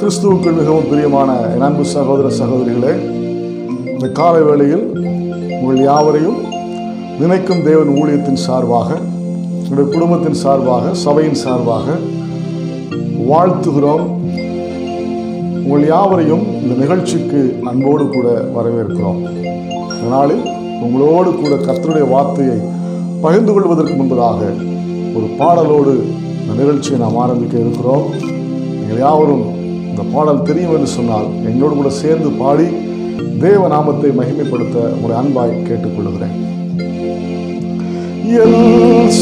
கிறிஸ்துவுக்குள் மிகவும் பிரியமான என் அன்பு சகோதர சகோதரிகளே, இந்த காலை வேளையில் உங்கள் யாவரையும் நினைக்கும் தேவன் ஊழியத்தின் சார்பாக, என்னுடைய குடும்பத்தின் சார்பாக, சபையின் சார்பாக வாழ்த்துகிறோம். உங்கள் யாவரையும் இந்த நிகழ்ச்சிக்கு அன்போடு கூட வரவேற்கிறோம். இதனாலில் உங்களோடு கூட கர்த்தருடைய வார்த்தையை பகிர்ந்து கொள்வதற்கு முன்பதாக ஒரு பாடலோடு இந்த நிகழ்ச்சியை நாம் ஆரம்பிக்க இருக்கிறோம். நீங்கள் யாவரும் இந்த பாடல் தெரியும் என்று சொன்னால் எங்களோடு கூட சேர்ந்து பாடி தேவ நாமத்தை மகிமைப்படுத்த உங்களை அன்பாய் கேட்டுக்கொள்கிறேன். எல்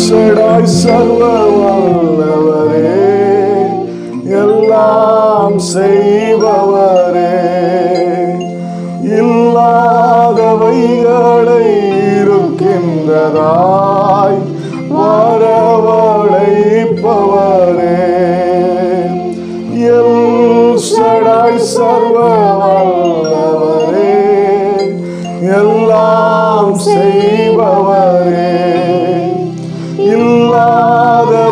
ஷடாய் சர்வ வல்லவரே, எல்லாம் செய்பவரே, இல்லாதவைகளை இருக்கின்றதாய் வரவழைப்பவரே, எல் ஷடாய் சர்வ வல்லவரே, எல்லாம் செய்பவரே, இல்லாதவைகளை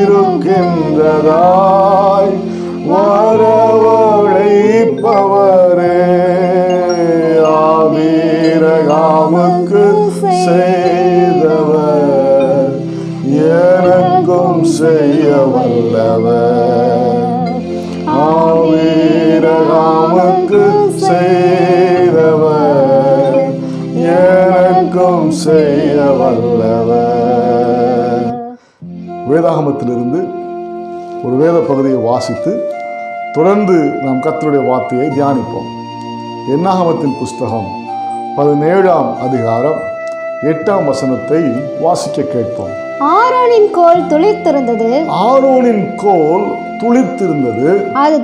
இருக்கின்றதாய் வரவழைப்பவரே, ஆபிரகாமுக்கு செய்தவர் எனக்கும் செய்ய வல்லவர், ஆபிரகாமுக்கு செய்தவர் எனக்கும் செய்ய வல்லவர். வேதாகமத்திலிருந்து ஒரு வேத பகுதியை வாசித்து தொடர்ந்து நாம் கர்த்தருடைய வார்த்தையை தியானிப்போம். என்னாகமத்தின் புஸ்தகம் 17ஆம் அதிகாரம் 8ஆம் வசனத்தை வாசிக்க கேட்போம். ஆரோனின் கோல் துளிர்த்திருந்தது, ஆரோனின் கோல் துளிர்த்திருந்தது, அது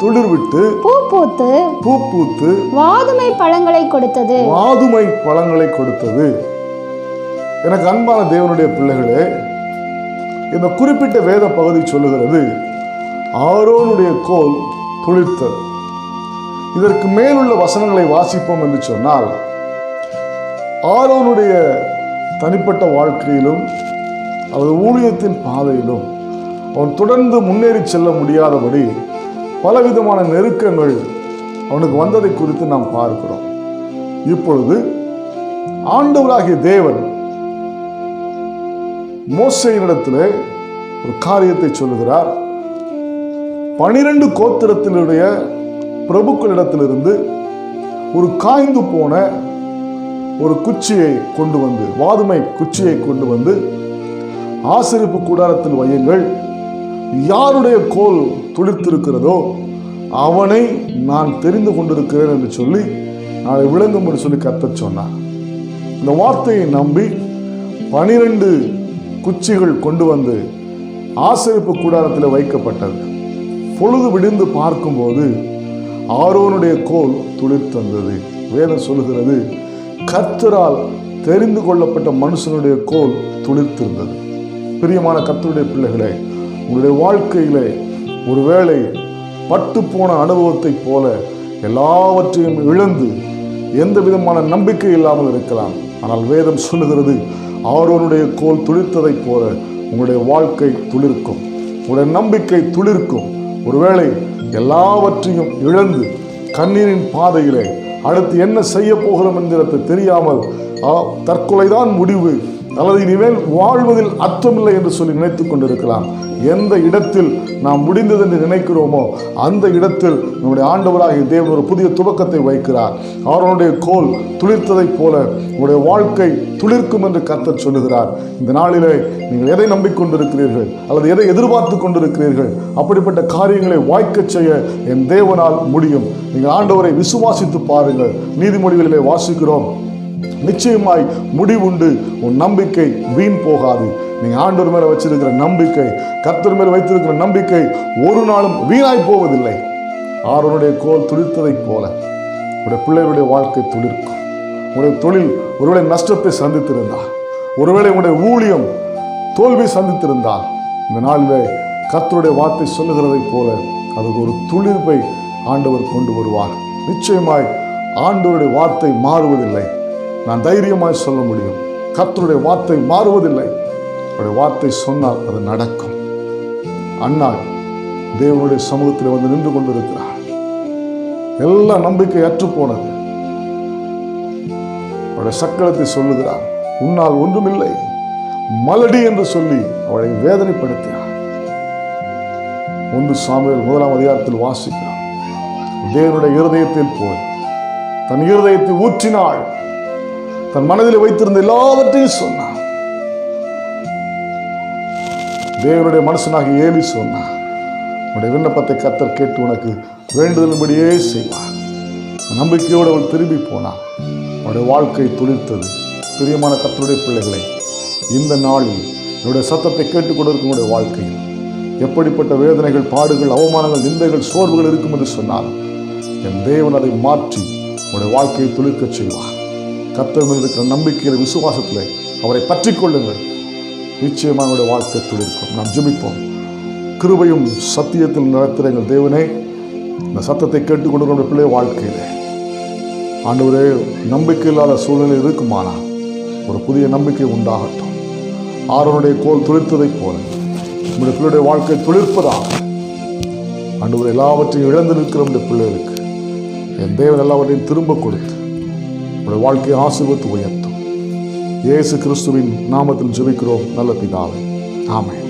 துளிர்விட்டு பூ பூத்து வாதுமை பழங்களை கொடுத்தது, வாதுமை பழங்களை கொடுத்தது. எனக்கு அன்பான தேவனுடைய பிள்ளைகளே, இந்த குறிப்பிட்ட வேத பகுதி சொல்லுகிறது ஆரோனுடைய கோல் துளிர்த்தது. இதற்கு மேலுள்ள வசனங்களை வாசிப்போம் என்று சொன்னால், ஆரோனுடைய தனிப்பட்ட வாழ்க்கையிலும் அவரது ஊழியத்தின் பாதையிலும் அவன் தொடர்ந்து முன்னேறி செல்ல முடியாதபடி பலவிதமான நெருக்கங்கள் அவனுக்கு வந்ததை குறித்து நாம் பார்க்கிறோம். இப்பொழுது ஆண்டவராகிய தேவன் மோசேயினிடத்திலே ஒரு காரியத்தை சொல்லுகிறார். 12 கோத்திரத்தினுடைய பிரபுக்களிடத்திலிருந்து ஒரு காய்ந்து போன ஒரு குச்சியை கொண்டு வந்து, வாதுமை குச்சியை கொண்டு வந்து ஆசரிப்பு கூடாரத்தில் வையுங்கள், யாருடைய கோல் துளிர்த்திருக்கிறதோ அவனை நான் தெரிந்து கொண்டிருக்கிறேன் என்று சொல்லி நாளை விளங்கும் என்று சொல்லி கர்த்தர் சொன்னார். இந்த வார்த்தையை நம்பி 12 குச்சிகள் கொண்டு வந்து ஆசரிப்பு கூடாரத்தில் வைக்கப்பட்டது. பொழுது விடிந்து பார்க்கும்போது ஆரோனுடைய கோல் துளிர்த்தந்தது. வேதம் சொல்லுகிறது, கர்த்தரால் தெரிந்து கொள்ளப்பட்ட மனுஷனுடைய கோல் துளிர்த்திருந்தது. பிரியமான கர்த்தருடைய பிள்ளைகளே, உங்களுடைய வாழ்க்கையிலே ஒருவேளை பட்டு போன அனுபவத்தை போல எல்லாவற்றையும் இழந்து எந்த விதமான நம்பிக்கை இல்லாமல் இருக்கலாம். ஆனால் வேதம் சொல்லுகிறது, ஆரோனுடைய கோல் துளிர்த்ததை போல உங்களுடைய வாழ்க்கை துளிர்க்கும், உங்களுடைய நம்பிக்கை துளிர்க்கும். ஒருவேளை எல்லாவற்றையும் இழந்து கண்ணீரின் பாதையிலே அடுத்து என்ன செய்ய போகிறோம் என்கிறத தெரியாமல் தற்கொலைதான் முடிவு அல்லது இனிமேல் வாழ்வதில் அர்த்தமில்லை என்று சொல்லி நினைத்து கொண்டிருக்கலாம். எந்த இடத்தில் நாம் முடிந்தது என்று நினைக்கிறோமோ அந்த இடத்தில் நம்முடைய ஆண்டவராகிய தேவன் ஒரு புதிய துவக்கத்தை வைக்கிறார். அவருடைய கோல் துளிர்த்ததை போல உங்களுடைய வாழ்க்கை துளிர்க்கும் என்று கர்த்தர் சொல்லுகிறார். இந்த நாளிலே நீங்கள் எதை நம்பிக்கொண்டிருக்கிறீர்கள் அல்லது எதை எதிர்பார்த்து கொண்டிருக்கிறீர்கள், அப்படிப்பட்ட காரியங்களை வாய்க்க செய்ய என் தேவனால் முடியும். நீங்கள் ஆண்டவரை விசுவாசித்து பாருங்கள். நீதிமொழிகளிலே வாசிக்கிறோம், நிச்சயமாய் முடிவுண்டு, உன் நம்பிக்கை வீண் போகாது. நீங்க ஆண்டவர் மேல வச்சிருக்கிற நம்பிக்கை, கர்த்தர் மேல வைத்திருக்கிற நம்பிக்கை ஒரு நாளும் வீணாய் போவதில்லை. ஆரோனுடைய கோல் துளிர்த்ததை போல உடைய பிள்ளைகளுடைய வாழ்க்கை துளிர்க்கும். உங்களுடைய தொழில் ஒருவேளை நஷ்டத்தை சந்தித்திருந்தால், ஒருவேளை உங்களுடைய ஊழியம் தோல்வி சந்தித்திருந்தால், இந்த நாளிலே கர்த்தருடைய வார்த்தை சொல்லுகிறதை போல அதுக்கு ஒரு துளிர்ப்பை ஆண்டவர் கொண்டு வருவார். நிச்சயமாய் ஆண்டவருடைய வார்த்தை மாறுவதில்லை. நான் தைரியமாய் சொல்ல முடியும், கர்த்தருடைய வார்த்தை மாறுவதில்லை. அவருடைய வார்த்தை சொன்னால் அது நடக்கும். அன்னாள் தேவனுடைய சமூகத்தில் வந்து நின்று கொண்டிருக்கிறார். எல்லா நம்பிக்கை அற்று போனது. அவருடைய சக்கரத்தை சொல்லுகிறார், உன்னால் ஒன்றுமில்லை மலடி என்று சொல்லி அவளை வேதனைப்படுத்தினார். 1 சாமுவேல் 1ஆம் அதிகாரத்தில் வாசிக்கிறார். தேவனுடைய இருதயத்தில் போய் தன் இருதயத்தை ஊற்றினாள். தன் மனதில் வைத்திருந்த எல்லாவற்றையும் சொன்னார். தேவனுடைய மனுஷனாக ஏலி சொன்னார், உன்னுடைய விண்ணப்பத்தை கர்த்தர் கேட்டு உனக்கு வேண்டுதலின்படியே செய்வார். நம்பிக்கையோடு அவள் திரும்பி போனார். அவருடைய வாழ்க்கை துளிர்த்தது. பிரியமான கர்த்தருடைய பிள்ளைகளை, இந்த நாளில் என்னுடைய சத்தத்தை கேட்டுக்கொண்டிருக்கும் உங்களுடைய வாழ்க்கையில் எப்படிப்பட்ட வேதனைகள், பாடுகள், அவமானங்கள், நிந்தைகள், சோர்வுகள் இருக்கும் என்று சொன்னால் என் தேவன் அதை மாற்றி உங்களுடைய வாழ்க்கையை துளிர்க்க செய்வார். கர்த்தர் மேல் இருக்கிற நம்பிக்கையில், விசுவாசத்தில் அவரை பற்றி கொள்ளுங்கள். நிச்சயமாக உங்களுடைய வாழ்க்கை துளிர்க்கும். நாம் ஜெபிப்போம். கிருபையும் சத்தியத்தில் நடத்துகிற எங்கள் தேவனே, இந்த சத்தத்தை கேட்டுக்கொண்டிருக்கிற பிள்ளை வாழ்க்கையில் ஆண்டவரே, நம்பிக்கை இல்லாத சூழ்நிலை இருக்குமானால் ஒரு புதிய நம்பிக்கை உண்டாகட்டும். ஆரோனுடைய கோல் துளிர்த்ததைப் போல நம்முடைய பிள்ளையுடைய வாழ்க்கை துளிர்ப்பதாக. ஆண்டவர் எல்லாவற்றையும் இழந்து நிற்கிற நம்முடைய பிள்ளைகளுக்கு என் தேவன் எல்லாவற்றையும் திரும்ப கொடுத்து நம்முடைய வாழ்க்கையை ஆசீர்வதித்து உயர்த்தும். இயேசு கிறிஸ்துவின் நாமத்தில் ஜெபிக்கிறோம் நல்ல பிதாவே, ஆமென்.